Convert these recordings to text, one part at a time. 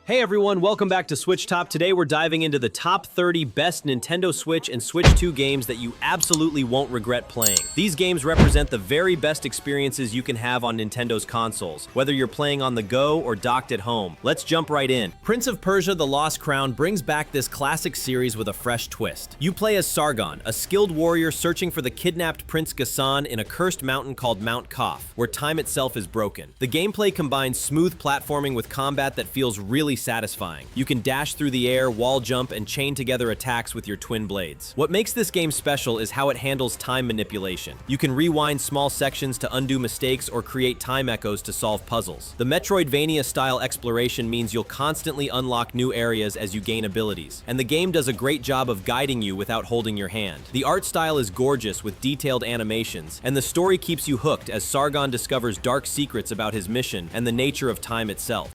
Hey everyone, welcome back to SwitchTop. Today we're diving into the top 30 best Nintendo Switch and Switch 2 games that you absolutely won't regret playing. These games represent the very best experiences you can have on Nintendo's consoles, whether you're playing on the go or docked at home. Let's jump right in. Prince of Persia: The Lost Crown brings back this classic series with a fresh twist. You play as Sargon, a skilled warrior searching for the kidnapped Prince Ghassan in a cursed mountain called Mount Kaf, where time itself is broken. The gameplay combines smooth platforming with combat that feels really satisfying. You can dash through the air, wall jump, and chain together attacks with your twin blades. What makes this game special is how it handles time manipulation. You can rewind small sections to undo mistakes or create time echoes to solve puzzles. The Metroidvania-style exploration means you'll constantly unlock new areas as you gain abilities, and the game does a great job of guiding you without holding your hand. The art style is gorgeous with detailed animations, and the story keeps you hooked as Sargon discovers dark secrets about his mission and the nature of time itself.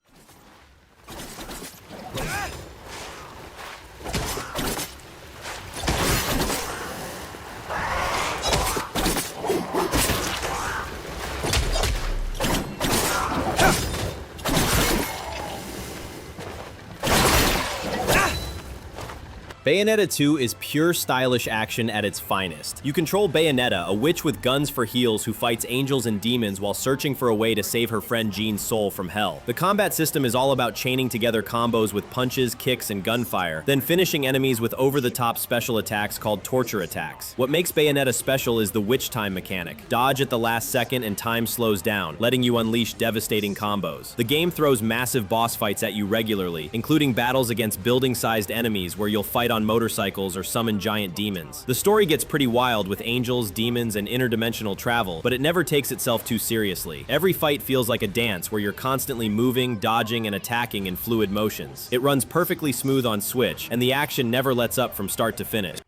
Bayonetta 2 is pure stylish action at its finest. You control Bayonetta, a witch with guns for heels who fights angels and demons while searching for a way to save her friend Jean's soul from hell. The combat system is all about chaining together combos with punches, kicks, and gunfire, then finishing enemies with over-the-top special attacks called torture attacks. What makes Bayonetta special is the witch time mechanic. Dodge at the last second and time slows down, letting you unleash devastating combos. The game throws massive boss fights at you regularly, including battles against building-sized enemies where you'll fight on motorcycles or summon giant demons. The story gets pretty wild with angels, demons, and interdimensional travel, but it never takes itself too seriously. Every fight feels like a dance where you're constantly moving, dodging, and attacking in fluid motions. It runs perfectly smooth on Switch, and the action never lets up from start to finish.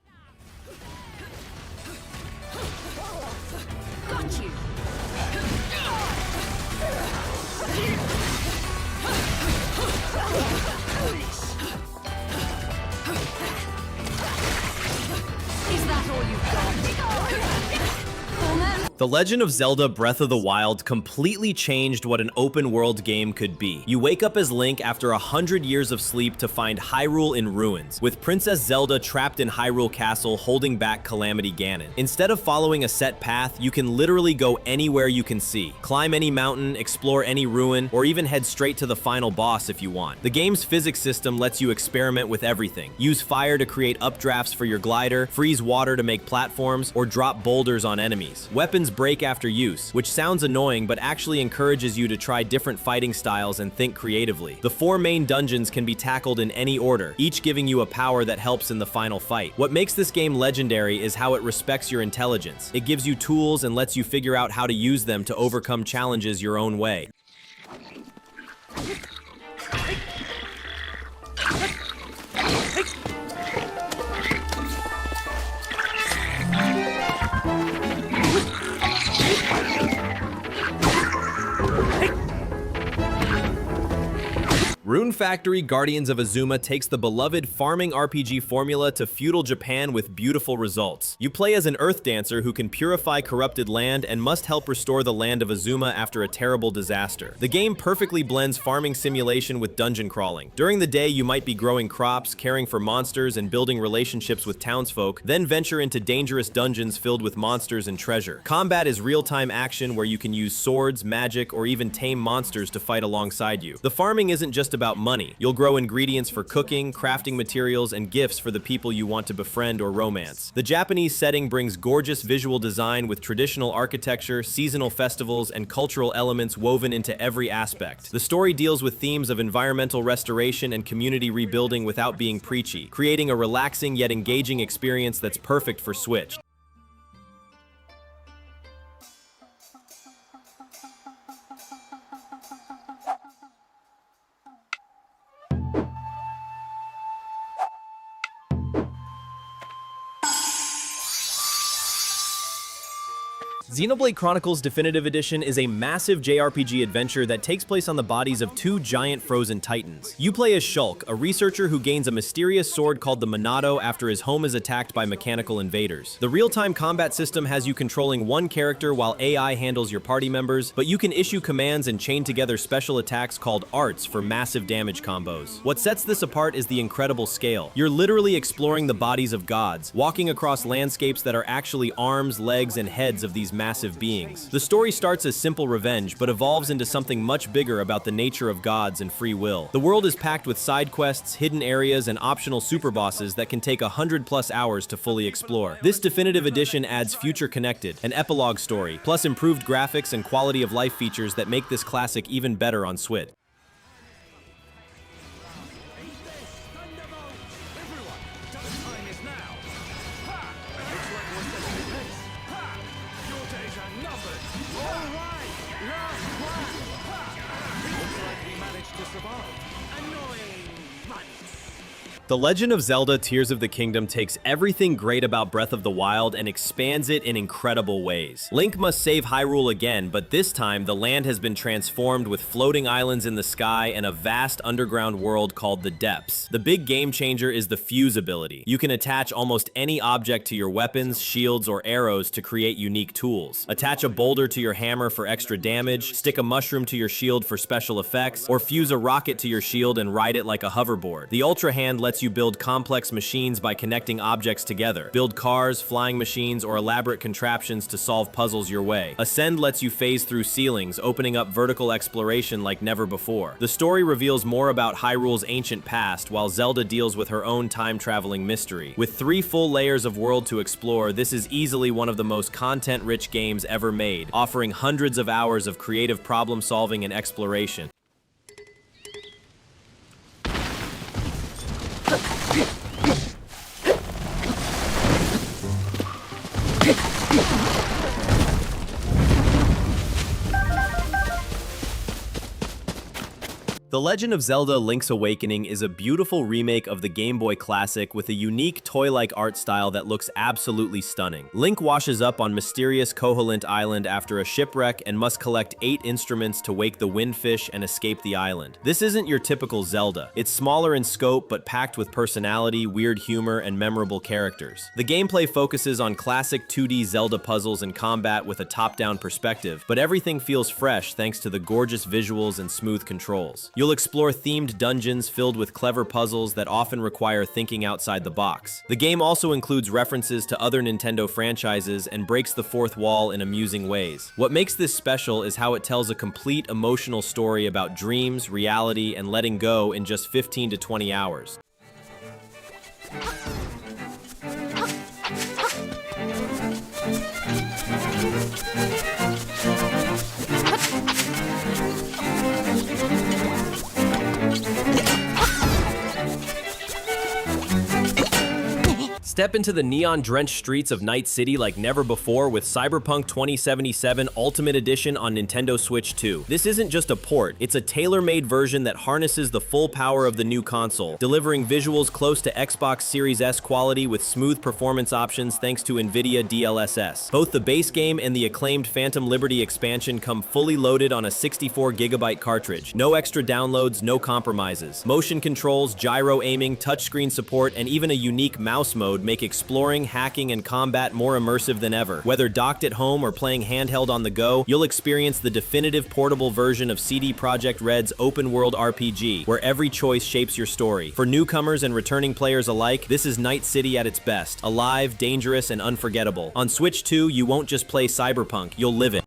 The Legend of Zelda Breath of the Wild completely changed what an open-world game could be. You wake up as Link after 100 years of sleep to find Hyrule in ruins, with Princess Zelda trapped in Hyrule Castle holding back Calamity Ganon. Instead of following a set path, you can literally go anywhere you can see. Climb any mountain, explore any ruin, or even head straight to the final boss if you want. The game's physics system lets you experiment with everything. Use fire to create updrafts for your glider, freeze water to make platforms, or drop boulders on enemies. Weapons break after use, which sounds annoying but actually encourages you to try different fighting styles and think creatively. The 4 main dungeons can be tackled in any order, each giving you a power that helps in the final fight. What makes this game legendary is how it respects your intelligence. It gives you tools and lets you figure out how to use them to overcome challenges your own way. Rune Factory Guardians of Azuma takes the beloved farming RPG formula to feudal Japan with beautiful results. You play as an earth dancer who can purify corrupted land and must help restore the land of Azuma after a terrible disaster. The game perfectly blends farming simulation with dungeon crawling. During the day, you might be growing crops, caring for monsters, and building relationships with townsfolk, then venture into dangerous dungeons filled with monsters and treasure. Combat is real-time action where you can use swords, magic, or even tame monsters to fight alongside you. The farming isn't just about money. You'll grow ingredients for cooking, crafting materials, and gifts for the people you want to befriend or romance. The Japanese setting brings gorgeous visual design with traditional architecture, seasonal festivals, and cultural elements woven into every aspect. The story deals with themes of environmental restoration and community rebuilding without being preachy, creating a relaxing yet engaging experience that's perfect for Switch. Xenoblade Chronicles Definitive Edition is a massive JRPG adventure that takes place on the bodies of two giant frozen titans. You play as Shulk, a researcher who gains a mysterious sword called the Monado after his home is attacked by mechanical invaders. The real-time combat system has you controlling one character while AI handles your party members, but you can issue commands and chain together special attacks called arts for massive damage combos. What sets this apart is the incredible scale. You're literally exploring the bodies of gods, walking across landscapes that are actually arms, legs, and heads of these massive beings. The story starts as simple revenge, but evolves into something much bigger about the nature of gods and free will. The world is packed with side quests, hidden areas, and optional super bosses that can take 100+ hours to fully explore. This definitive edition adds Future Connected, an epilogue story, plus improved graphics and quality of life features that make this classic even better on Switch. The Legend of Zelda Tears of the Kingdom takes everything great about Breath of the Wild and expands it in incredible ways. Link must save Hyrule again, but this time the land has been transformed with floating islands in the sky and a vast underground world called the Depths. The big game changer is the fuse ability. You can attach almost any object to your weapons, shields, or arrows to create unique tools. Attach a boulder to your hammer for extra damage, stick a mushroom to your shield for special effects, or fuse a rocket to your shield and ride it like a hoverboard. The Ultra Hand lets you build complex machines by connecting objects together. Build cars, flying machines, or elaborate contraptions to solve puzzles your way. Ascend lets you phase through ceilings, opening up vertical exploration like never before. The story reveals more about Hyrule's ancient past, while Zelda deals with her own time-traveling mystery. With 3 full layers of world to explore, this is easily one of the most content-rich games ever made, offering hundreds of hours of creative problem-solving and exploration. The Legend of Zelda Link's Awakening is a beautiful remake of the Game Boy classic with a unique toy-like art style that looks absolutely stunning. Link washes up on mysterious Koholint Island after a shipwreck and must collect 8 instruments to wake the windfish and escape the island. This isn't your typical Zelda. It's smaller in scope but packed with personality, weird humor, and memorable characters. The gameplay focuses on classic 2D Zelda puzzles and combat with a top-down perspective, but everything feels fresh thanks to the gorgeous visuals and smooth controls. You'll explore themed dungeons filled with clever puzzles that often require thinking outside the box. The game also includes references to other Nintendo franchises and breaks the fourth wall in amusing ways. What makes this special is how it tells a complete emotional story about dreams, reality, and letting go in just 15 to 20 hours. Step into the neon-drenched streets of Night City like never before with Cyberpunk 2077 Ultimate Edition on Nintendo Switch 2. This isn't just a port, it's a tailor-made version that harnesses the full power of the new console, delivering visuals close to Xbox Series S quality with smooth performance options thanks to NVIDIA DLSS. Both the base game and the acclaimed Phantom Liberty expansion come fully loaded on a 64GB cartridge. No extra downloads, no compromises. Motion controls, gyro aiming, touchscreen support, and even a unique mouse mode make exploring, hacking, and combat more immersive than ever. Whether docked at home or playing handheld on the go, you'll experience the definitive portable version of CD Projekt Red's open-world RPG, where every choice shapes your story. For newcomers and returning players alike, this is Night City at its best, alive, dangerous, and unforgettable. On Switch 2, you won't just play Cyberpunk, you'll live it.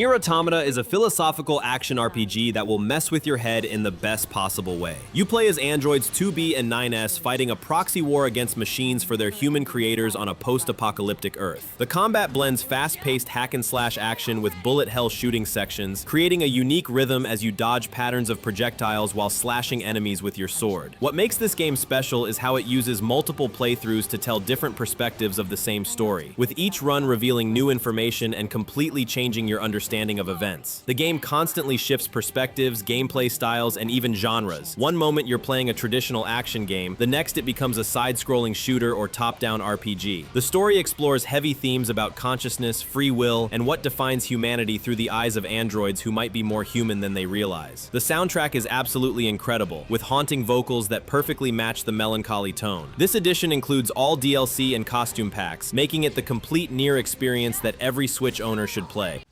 NieR Automata is a philosophical action RPG that will mess with your head in the best possible way. You play as androids 2B and 9S fighting a proxy war against machines for their human creators on a post-apocalyptic Earth. The combat blends fast-paced hack-and-slash action with bullet hell shooting sections, creating a unique rhythm as you dodge patterns of projectiles while slashing enemies with your sword. What makes this game special is how it uses multiple playthroughs to tell different perspectives of the same story, with each run revealing new information and completely changing your understanding of events. The game constantly shifts perspectives, gameplay styles, and even genres. One moment you're playing a traditional action game, the next it becomes a side-scrolling shooter or top-down RPG. The story explores heavy themes about consciousness, free will, and what defines humanity through the eyes of androids who might be more human than they realize. The soundtrack is absolutely incredible, with haunting vocals that perfectly match the melancholy tone. This edition includes all DLC and costume packs, making it the complete NieR experience that every Switch owner should play.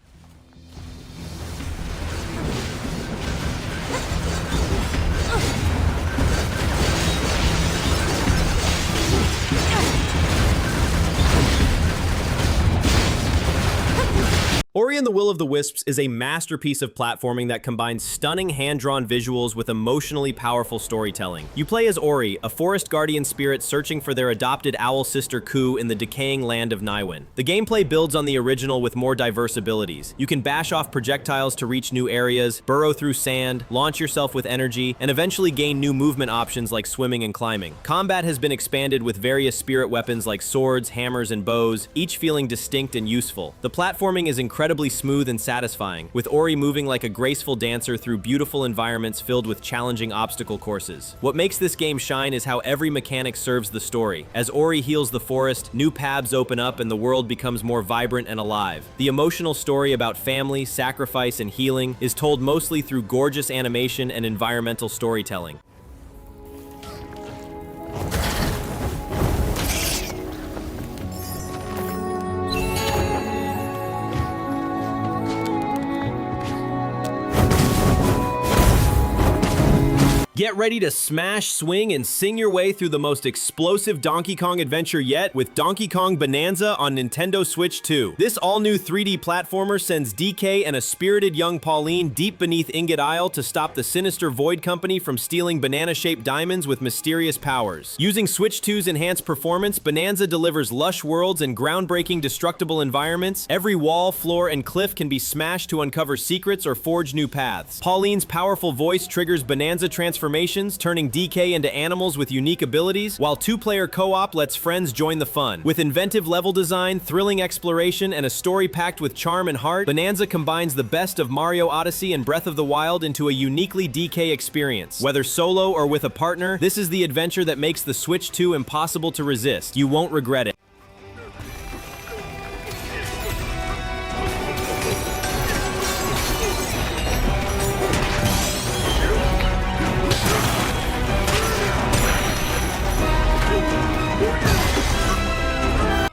Ori and the Will of the Wisps is a masterpiece of platforming that combines stunning hand-drawn visuals with emotionally powerful storytelling. You play as Ori, a forest guardian spirit searching for their adopted owl sister Ku in the decaying land of Naiwen. The gameplay builds on the original with more diverse abilities. You can bash off projectiles to reach new areas, burrow through sand, launch yourself with energy, and eventually gain new movement options like swimming and climbing. Combat has been expanded with various spirit weapons like swords, hammers, and bows, each feeling distinct and useful. The platforming is incredibly smooth and satisfying, with Ori moving like a graceful dancer through beautiful environments filled with challenging obstacle courses. What makes this game shine is how every mechanic serves the story. As Ori heals the forest, new paths open up and the world becomes more vibrant and alive. The emotional story about family, sacrifice, and healing is told mostly through gorgeous animation and environmental storytelling. Get ready to smash, swing, and sing your way through the most explosive Donkey Kong adventure yet with Donkey Kong Bananza on Nintendo Switch 2. This all-new 3D platformer sends DK and a spirited young Pauline deep beneath Ingot Isle to stop the sinister Void Company from stealing banana-shaped diamonds with mysterious powers. Using Switch 2's enhanced performance, Bananza delivers lush worlds and groundbreaking destructible environments. Every wall, floor, and cliff can be smashed to uncover secrets or forge new paths. Pauline's powerful voice triggers Bananza transformations, turning DK into animals with unique abilities, while two-player co-op lets friends join the fun. With inventive level design, thrilling exploration, and a story packed with charm and heart, Bananza combines the best of Mario Odyssey and Breath of the Wild into a uniquely DK experience. Whether solo or with a partner, this is the adventure that makes the Switch 2 impossible to resist. You won't regret it.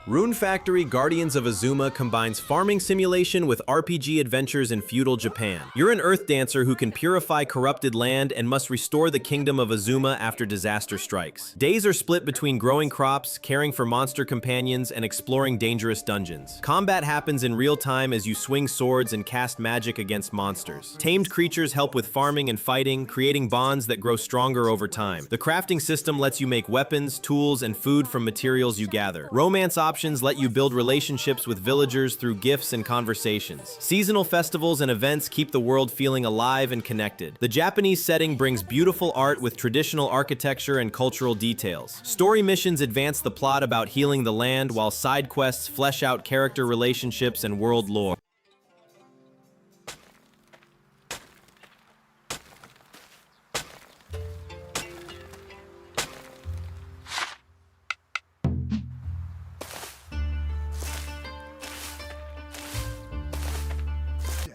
Rune Factory Guardians of Azuma combines farming simulation with RPG adventures in feudal Japan. You're an earth dancer who can purify corrupted land and must restore the kingdom of Azuma after disaster strikes. Days are split between growing crops, caring for monster companions, and exploring dangerous dungeons. Combat happens in real time as you swing swords and cast magic against monsters. Tamed creatures help with farming and fighting, creating bonds that grow stronger over time. The crafting system lets you make weapons, tools, and food from materials you gather. Romance options let you build relationships with villagers through gifts and conversations. Seasonal festivals and events keep the world feeling alive and connected. The Japanese setting brings beautiful art with traditional architecture and cultural details. Story missions advance the plot about healing the land, while side quests flesh out character relationships and world lore.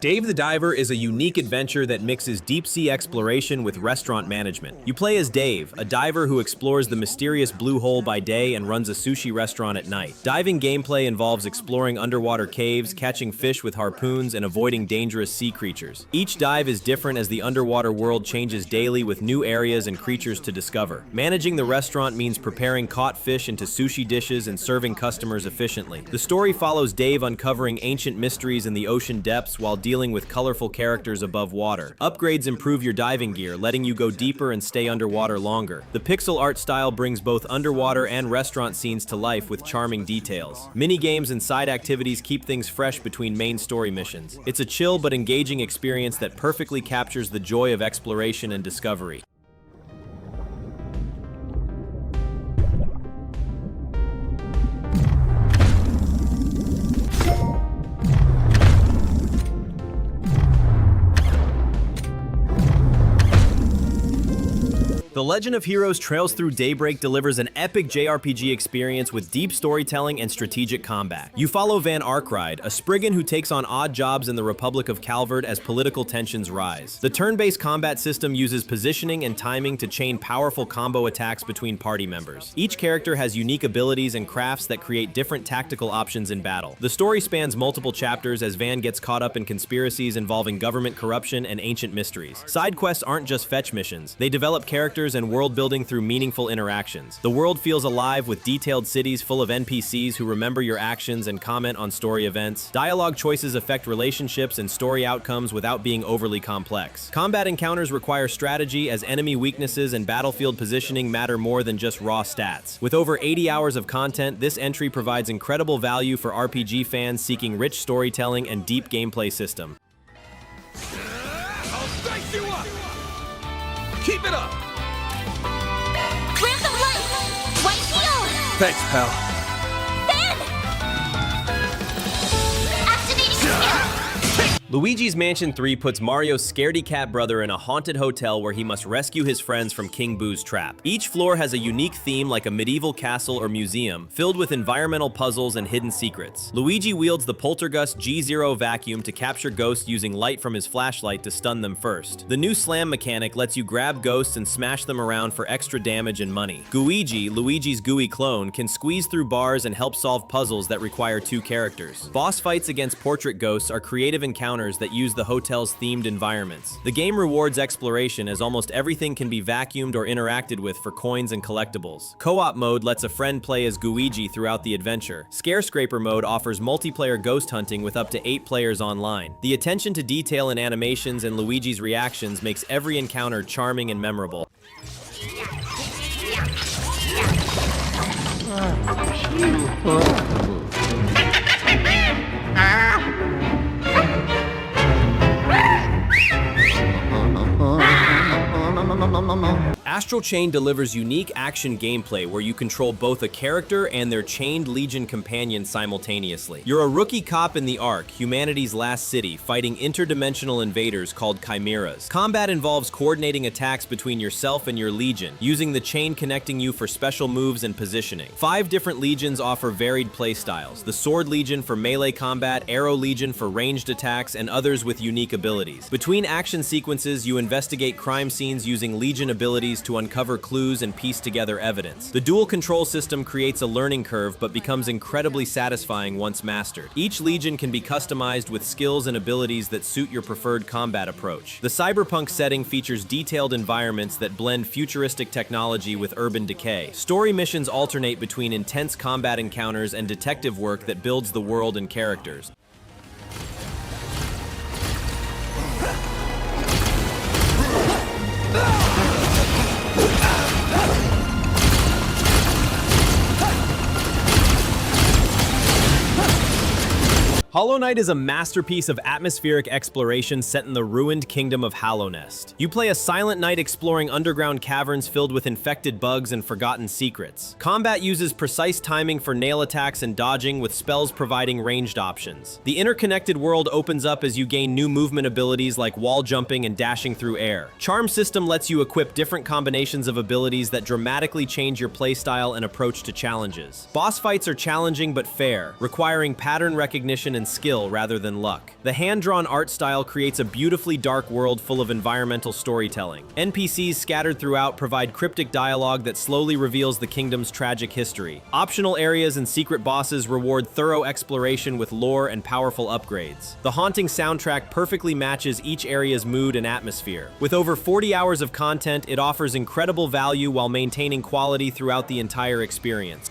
Dave the Diver is a unique adventure that mixes deep-sea exploration with restaurant management. You play as Dave, a diver who explores the mysterious blue hole by day and runs a sushi restaurant at night. Diving gameplay involves exploring underwater caves, catching fish with harpoons, and avoiding dangerous sea creatures. Each dive is different as the underwater world changes daily with new areas and creatures to discover. Managing the restaurant means preparing caught fish into sushi dishes and serving customers efficiently. The story follows Dave uncovering ancient mysteries in the ocean depths while dealing dealing with colorful characters above water. Upgrades improve your diving gear, letting you go deeper and stay underwater longer. The pixel art style brings both underwater and restaurant scenes to life with charming details. Mini-games and side activities keep things fresh between main story missions. It's a chill but engaging experience that perfectly captures the joy of exploration and discovery. The Legend of Heroes Trails Through Daybreak delivers an epic JRPG experience with deep storytelling and strategic combat. You follow Van Arkride, a Spriggan who takes on odd jobs in the Republic of Calvard as political tensions rise. The turn-based combat system uses positioning and timing to chain powerful combo attacks between party members. Each character has unique abilities and crafts that create different tactical options in battle. The story spans multiple chapters as Van gets caught up in conspiracies involving government corruption and ancient mysteries. Side quests aren't just fetch missions. They develop characters and world building through meaningful interactions. The world feels alive with detailed cities full of NPCs who remember your actions and comment on story events. Dialogue choices affect relationships and story outcomes without being overly complex. Combat encounters require strategy as enemy weaknesses and battlefield positioning matter more than just raw stats. With over 80 hours of content, this entry provides incredible value for RPG fans seeking rich storytelling and deep gameplay system. I'll dice you up! Keep it up! Grant of life! White heal! Thanks, pal. Ben! Activating skill! Luigi's Mansion 3 puts Mario's scaredy cat brother in a haunted hotel where he must rescue his friends from King Boo's trap. Each floor has a unique theme like a medieval castle or museum, filled with environmental puzzles and hidden secrets. Luigi wields the Poltergust G0 vacuum to capture ghosts using light from his flashlight to stun them first. The new slam mechanic lets you grab ghosts and smash them around for extra damage and money. Gooigi, Luigi's gooey clone, can squeeze through bars and help solve puzzles that require two characters. Boss fights against portrait ghosts are creative encounters that use the hotel's themed environments. The game rewards exploration as almost everything can be vacuumed or interacted with for coins and collectibles. Co-op mode lets a friend play as Gooigi throughout the adventure. Scarescraper mode offers multiplayer ghost hunting with up to 8 players online. The attention to detail in animations and Luigi's reactions makes every encounter charming and memorable. Astral Chain delivers unique action gameplay where you control both a character and their chained Legion companion simultaneously. You're a rookie cop in the Ark, humanity's last city, fighting interdimensional invaders called chimeras. Combat involves coordinating attacks between yourself and your Legion, using the chain connecting you for special moves and positioning. 5 different Legions offer varied playstyles: the Sword Legion for melee combat, Arrow Legion for ranged attacks, and others with unique abilities. Between action sequences, you investigate crime scenes using Legion abilities to uncover clues and piece together evidence. The dual control system creates a learning curve but becomes incredibly satisfying once mastered. Each Legion can be customized with skills and abilities that suit your preferred combat approach. The Cyberpunk setting features detailed environments that blend futuristic technology with urban decay. Story missions alternate between intense combat encounters and detective work that builds the world and characters. Hollow Knight is a masterpiece of atmospheric exploration set in the ruined kingdom of Hallownest. You play a silent knight exploring underground caverns filled with infected bugs and forgotten secrets. Combat uses precise timing for nail attacks and dodging, with spells providing ranged options. The interconnected world opens up as you gain new movement abilities like wall jumping and dashing through air. Charm system lets you equip different combinations of abilities that dramatically change your playstyle and approach to challenges. Boss fights are challenging but fair, requiring pattern recognition and skill rather than luck. The hand-drawn art style creates a beautifully dark world full of environmental storytelling. NPCs scattered throughout provide cryptic dialogue that slowly reveals the kingdom's tragic history. Optional areas and secret bosses reward thorough exploration with lore and powerful upgrades. The haunting soundtrack perfectly matches each area's mood and atmosphere. With over 40 hours of content, it offers incredible value while maintaining quality throughout the entire experience.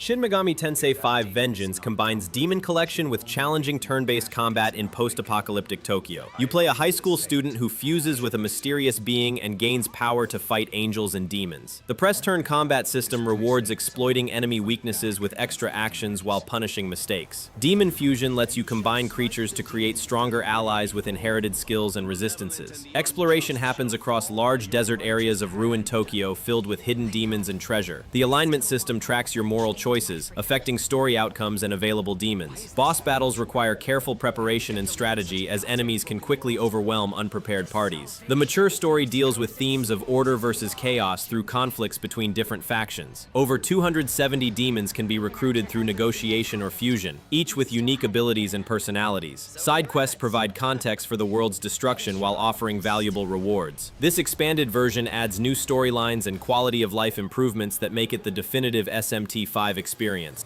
Shin Megami Tensei 5 Vengeance combines Demon Collection with challenging turn-based combat in post-apocalyptic Tokyo. You play a high school student who fuses with a mysterious being and gains power to fight angels and demons. The press-turn combat system rewards exploiting enemy weaknesses with extra actions while punishing mistakes. Demon Fusion lets you combine creatures to create stronger allies with inherited skills and resistances. Exploration happens across large desert areas of ruined Tokyo filled with hidden demons and treasure. The alignment system tracks your moral choices, affecting story outcomes and available demons. Boss battles require careful preparation and strategy as enemies can quickly overwhelm unprepared parties. The mature story deals with themes of order versus chaos through conflicts between different factions. Over 270 demons can be recruited through negotiation or fusion, each with unique abilities and personalities. Side quests provide context for the world's destruction while offering valuable rewards. This expanded version adds new storylines and quality of life improvements that make it the definitive SMT5 experience.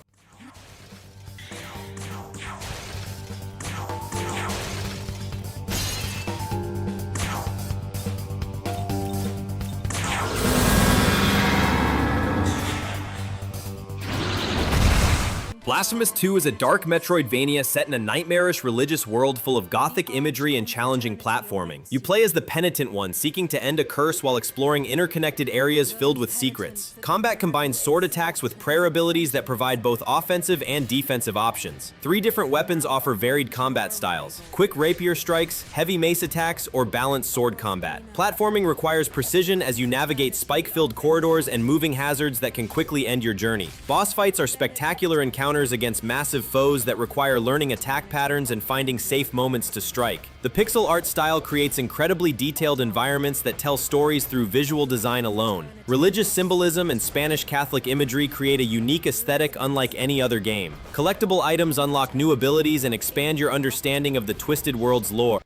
Blasphemous 2 is a dark Metroidvania set in a nightmarish religious world full of gothic imagery and challenging platforming. You play as the Penitent One, seeking to end a curse while exploring interconnected areas filled with secrets. Combat combines sword attacks with prayer abilities that provide both offensive and defensive options. 3 different weapons offer varied combat styles: quick rapier strikes, heavy mace attacks, or balanced sword combat. Platforming requires precision as you navigate spike-filled corridors and moving hazards that can quickly end your journey. Boss fights are spectacular encounters against massive foes that require learning attack patterns and finding safe moments to strike. The pixel art style creates incredibly detailed environments that tell stories through visual design alone. Religious symbolism and Spanish Catholic imagery create a unique aesthetic unlike any other game. Collectible items unlock new abilities and expand your understanding of the Twisted World's lore.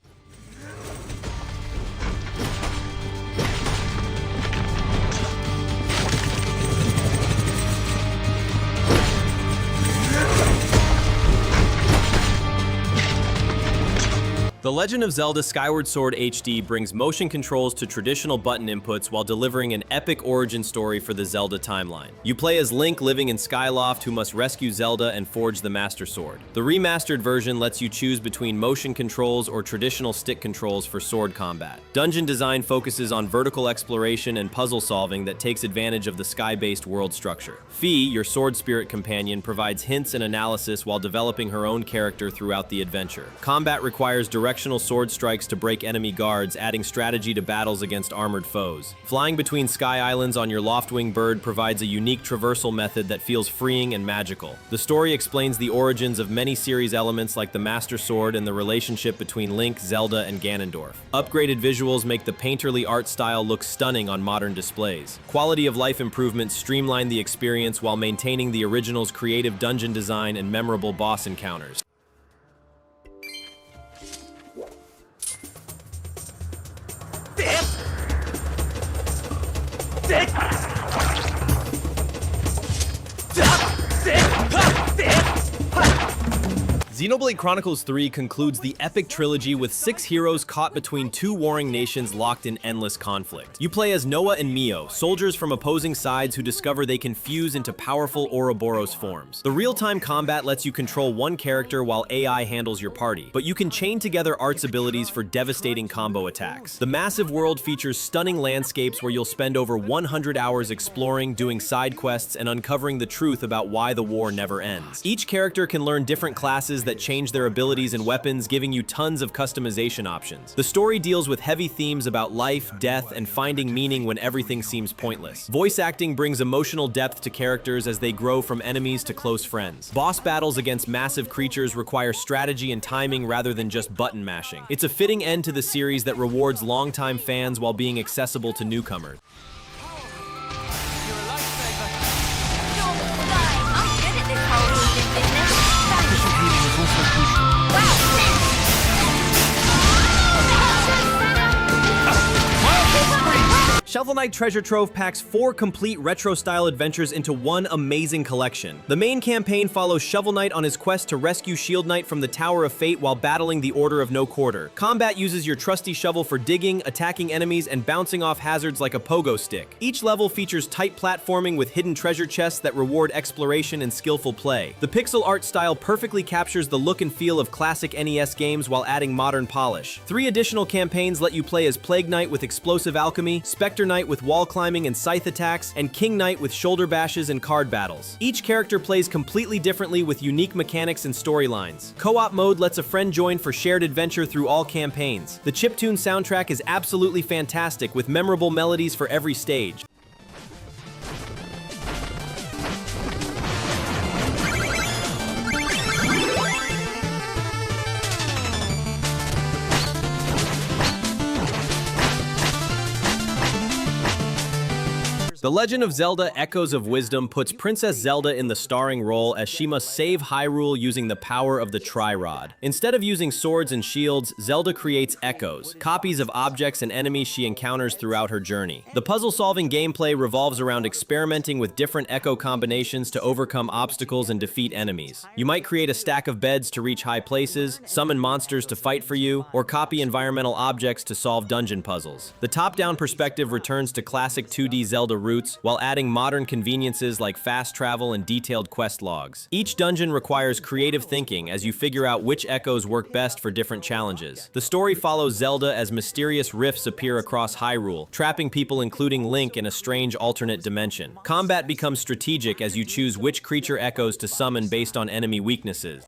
The Legend of Zelda Skyward Sword HD brings motion controls to traditional button inputs while delivering an epic origin story for the Zelda timeline. You play as Link living in Skyloft who must rescue Zelda and forge the Master Sword. The remastered version lets you choose between motion controls or traditional stick controls for sword combat. Dungeon design focuses on vertical exploration and puzzle solving that takes advantage of the sky-based world structure. Fee, your sword spirit companion, provides hints and analysis while developing her own character throughout the adventure. Combat requires directional sword strikes to break enemy guards, adding strategy to battles against armored foes. Flying between sky islands on your Loftwing bird provides a unique traversal method that feels freeing and magical. The story explains the origins of many series elements like the Master Sword and the relationship between Link, Zelda, and Ganondorf. Upgraded visuals make the painterly art style look stunning on modern displays. Quality of life improvements streamline the experience while maintaining the original's creative dungeon design and memorable boss encounters. Xenoblade Chronicles 3 concludes the epic trilogy with 6 heroes caught between 2 warring nations locked in endless conflict. You play as Noah and Mio, soldiers from opposing sides who discover they can fuse into powerful Ouroboros forms. The real-time combat lets you control one character while AI handles your party, but you can chain together Art's abilities for devastating combo attacks. The massive world features stunning landscapes where you'll spend over 100 hours exploring, doing side quests, and uncovering the truth about why the war never ends. Each character can learn different classes that change their abilities and weapons, giving you tons of customization options. The story deals with heavy themes about life, death, and finding meaning when everything seems pointless. Voice acting brings emotional depth to characters as they grow from enemies to close friends. Boss battles against massive creatures require strategy and timing rather than just button mashing. It's a fitting end to the series that rewards longtime fans while being accessible to newcomers. Shovel Knight Treasure Trove packs 4 complete retro-style adventures into one amazing collection. The main campaign follows Shovel Knight on his quest to rescue Shield Knight from the Tower of Fate while battling the Order of No Quarter. Combat uses your trusty shovel for digging, attacking enemies, and bouncing off hazards like a pogo stick. Each level features tight platforming with hidden treasure chests that reward exploration and skillful play. The pixel art style perfectly captures the look and feel of classic NES games while adding modern polish. 3 additional campaigns let you play as Plague Knight with explosive alchemy, Spectre Knight with wall climbing and scythe attacks, and King Knight with shoulder bashes and card battles. Each character plays completely differently with unique mechanics and storylines. Co-op mode lets a friend join for shared adventure through all campaigns. The chiptune soundtrack is absolutely fantastic with memorable melodies for every stage. The Legend of Zelda Echoes of Wisdom puts Princess Zelda in the starring role as she must save Hyrule using the power of the Tri-Rod. Instead of using swords and shields, Zelda creates echoes, copies of objects and enemies she encounters throughout her journey. The puzzle-solving gameplay revolves around experimenting with different echo combinations to overcome obstacles and defeat enemies. You might create a stack of beds to reach high places, summon monsters to fight for you, or copy environmental objects to solve dungeon puzzles. The top-down perspective returns to classic 2D Zelda roots while adding modern conveniences like fast travel and detailed quest logs. Each dungeon requires creative thinking as you figure out which echoes work best for different challenges. The story follows Zelda as mysterious rifts appear across Hyrule, trapping people including Link in a strange alternate dimension. Combat becomes strategic as you choose which creature echoes to summon based on enemy weaknesses.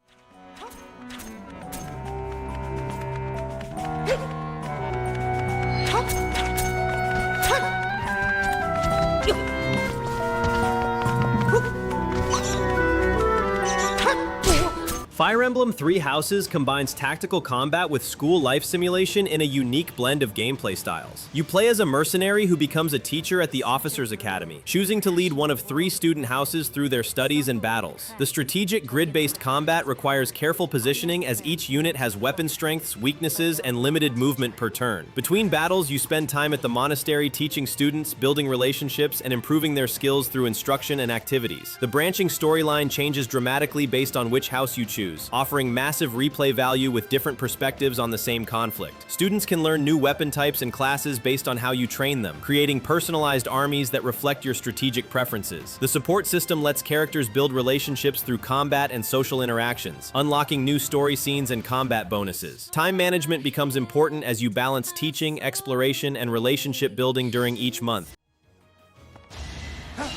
Fire Emblem Three Houses combines tactical combat with school life simulation in a unique blend of gameplay styles. You play as a mercenary who becomes a teacher at the Officers Academy, choosing to lead one of 3 student houses through their studies and battles. The strategic grid-based combat requires careful positioning as each unit has weapon strengths, weaknesses, and limited movement per turn. Between battles, you spend time at the monastery teaching students, building relationships, and improving their skills through instruction and activities. The branching storyline changes dramatically based on which house you choose, offering massive replay value with different perspectives on the same conflict. Students can learn new weapon types and classes based on how you train them, creating personalized armies that reflect your strategic preferences. The support system lets characters build relationships through combat and social interactions, unlocking new story scenes and combat bonuses. Time management becomes important as you balance teaching, exploration, and relationship building during each month.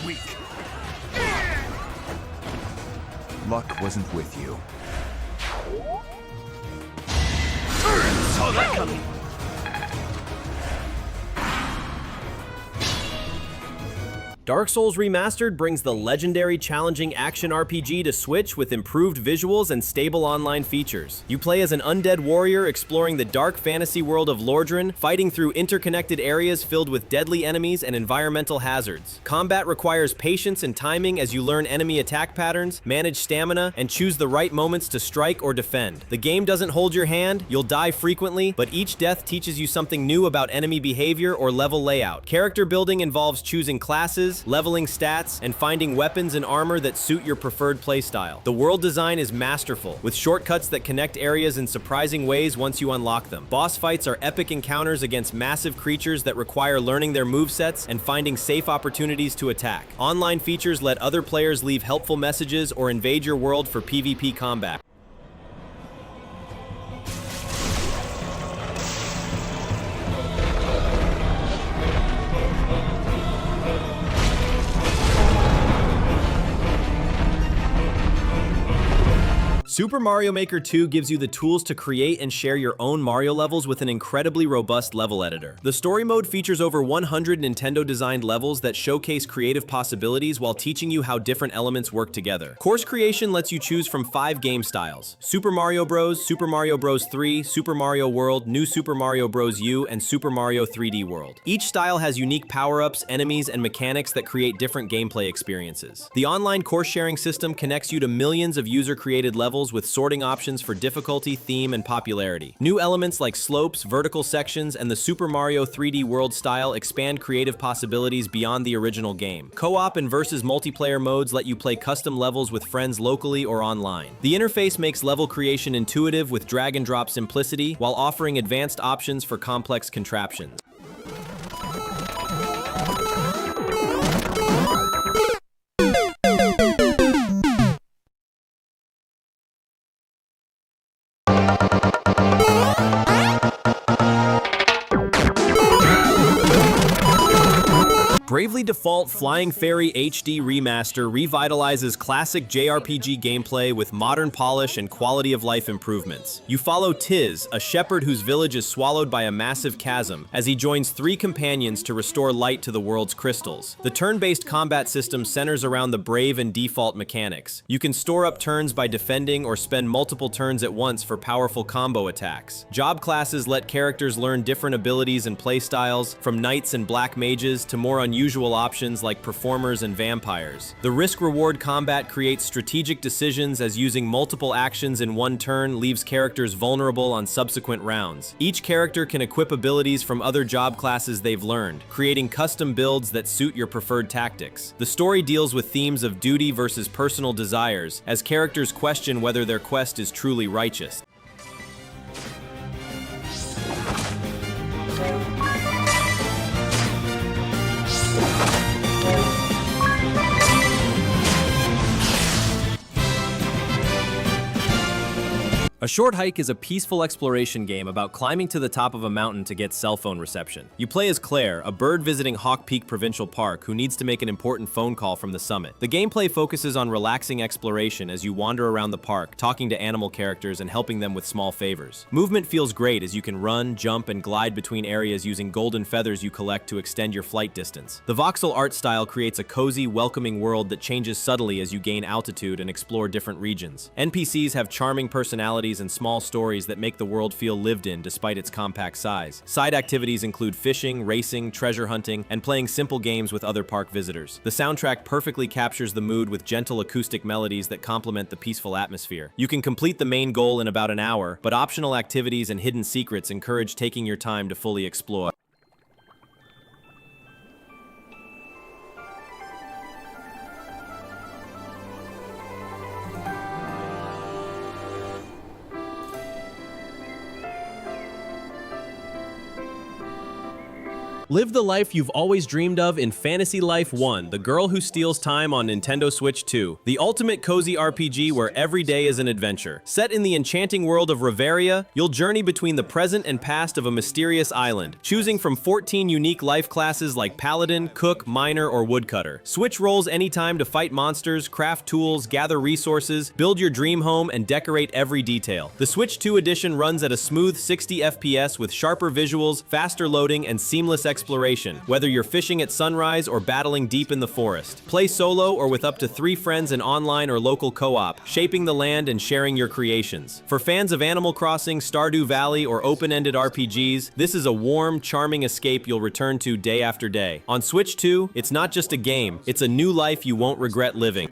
Weak. Luck wasn't with you. Saw that coming. Dark Souls Remastered brings the legendary challenging action RPG to Switch with improved visuals and stable online features. You play as an undead warrior exploring the dark fantasy world of Lordran, fighting through interconnected areas filled with deadly enemies and environmental hazards. Combat requires patience and timing as you learn enemy attack patterns, manage stamina, and choose the right moments to strike or defend. The game doesn't hold your hand, you'll die frequently, but each death teaches you something new about enemy behavior or level layout. Character building involves choosing classes, leveling stats, and finding weapons and armor that suit your preferred playstyle. The world design is masterful, with shortcuts that connect areas in surprising ways once you unlock them. Boss fights are epic encounters against massive creatures that require learning their movesets and finding safe opportunities to attack. Online features let other players leave helpful messages or invade your world for PvP combat. Super Mario Maker 2 gives you the tools to create and share your own Mario levels with an incredibly robust level editor. The story mode features over 100 Nintendo-designed levels that showcase creative possibilities while teaching you how different elements work together. Course creation lets you choose from 5 game styles: Super Mario Bros., Super Mario Bros. 3, Super Mario World, New Super Mario Bros. U, and Super Mario 3D World. Each style has unique power-ups, enemies, and mechanics that create different gameplay experiences. The online course sharing system connects you to millions of user-created levels levels with sorting options for difficulty, theme, and popularity. New elements like slopes, vertical sections, and the Super Mario 3D World style expand creative possibilities beyond the original game. Co-op and versus multiplayer modes let you play custom levels with friends locally or online. The interface makes level creation intuitive with drag-and-drop simplicity, while offering advanced options for complex contraptions. Bravely Default Flying Fairy HD Remaster revitalizes classic JRPG gameplay with modern polish and quality of life improvements. You follow Tiz, a shepherd whose village is swallowed by a massive chasm, as he joins 3 companions to restore light to the world's crystals. The turn-based combat system centers around the brave and default mechanics. You can store up turns by defending or spend multiple turns at once for powerful combo attacks. Job classes let characters learn different abilities and playstyles, from knights and black mages to more unusual options like performers and vampires. The risk-reward combat creates strategic decisions, as using multiple actions in one turn leaves characters vulnerable on subsequent rounds. Each character can equip abilities from other job classes they've learned, creating custom builds that suit your preferred tactics. The story deals with themes of duty versus personal desires, as characters question whether their quest is truly righteous. A Short Hike is a peaceful exploration game about climbing to the top of a mountain to get cell phone reception. You play as Claire, a bird visiting Hawk Peak Provincial Park who needs to make an important phone call from the summit. The gameplay focuses on relaxing exploration as you wander around the park, talking to animal characters and helping them with small favors. Movement feels great as you can run, jump, and glide between areas using golden feathers you collect to extend your flight distance. The voxel art style creates a cozy, welcoming world that changes subtly as you gain altitude and explore different regions. NPCs have charming personalities and small stories that make the world feel lived in despite its compact size. Side activities include fishing, racing, treasure hunting, and playing simple games with other park visitors. The soundtrack perfectly captures the mood with gentle acoustic melodies that complement the peaceful atmosphere. You can complete the main goal in about an hour, but optional activities and hidden secrets encourage taking your time to fully explore. Live the life you've always dreamed of in Fantasy Life 1, The Girl Who Steals Time on Nintendo Switch 2. The ultimate cozy RPG where every day is an adventure. Set in the enchanting world of Reveria, you'll journey between the present and past of a mysterious island, choosing from 14 unique life classes like Paladin, Cook, Miner, or Woodcutter. Switch roles anytime to fight monsters, craft tools, gather resources, build your dream home, and decorate every detail. The Switch 2 edition runs at a smooth 60 FPS with sharper visuals, faster loading, and seamless exploration, whether you're fishing at sunrise or battling deep in the forest. Play solo or with up to 3 friends in online or local co-op, shaping the land and sharing your creations. For fans of Animal Crossing, Stardew Valley, or open-ended RPGs, this is a warm, charming escape you'll return to day after day. On Switch 2, it's not just a game, it's a new life you won't regret living.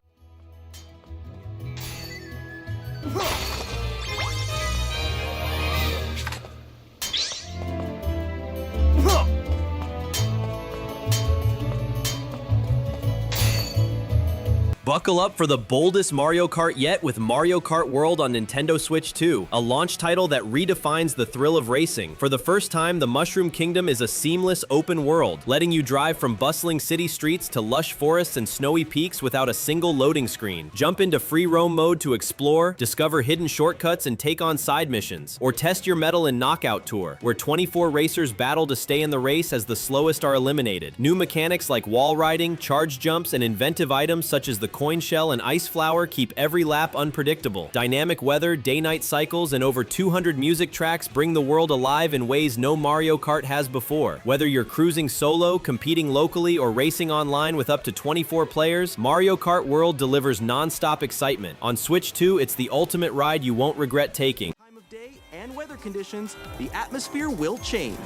Buckle up for the boldest Mario Kart yet with Mario Kart World on Nintendo Switch 2, a launch title that redefines the thrill of racing. For the first time, the Mushroom Kingdom is a seamless open world, letting you drive from bustling city streets to lush forests and snowy peaks without a single loading screen. Jump into free roam mode to explore, discover hidden shortcuts, and take on side missions. Or test your mettle in Knockout Tour, where 24 racers battle to stay in the race as the slowest are eliminated. New mechanics like wall riding, charge jumps, and inventive items such as the coin shell and ice flower keep every lap unpredictable. Dynamic weather, day-night cycles, and over 200 music tracks bring the world alive in ways no Mario Kart has before. Whether you're cruising solo, competing locally, or racing online with up to 24 players, Mario Kart World delivers non-stop excitement. On Switch 2, it's the ultimate ride you won't regret taking. Time of day and weather conditions, the atmosphere will change.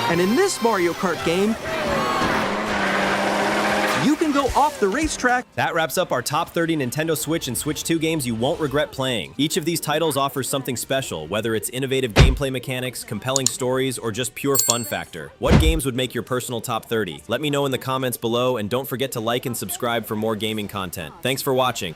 And in this Mario Kart game, go off the racetrack. That wraps up our top 30 Nintendo Switch and Switch 2 games you won't regret playing. Each of these titles offers something special, whether it's innovative gameplay mechanics, compelling stories, or just pure fun factor. What games would make your personal top 30? Let me know in the comments below, and don't forget to like and subscribe for more gaming content. Thanks for watching.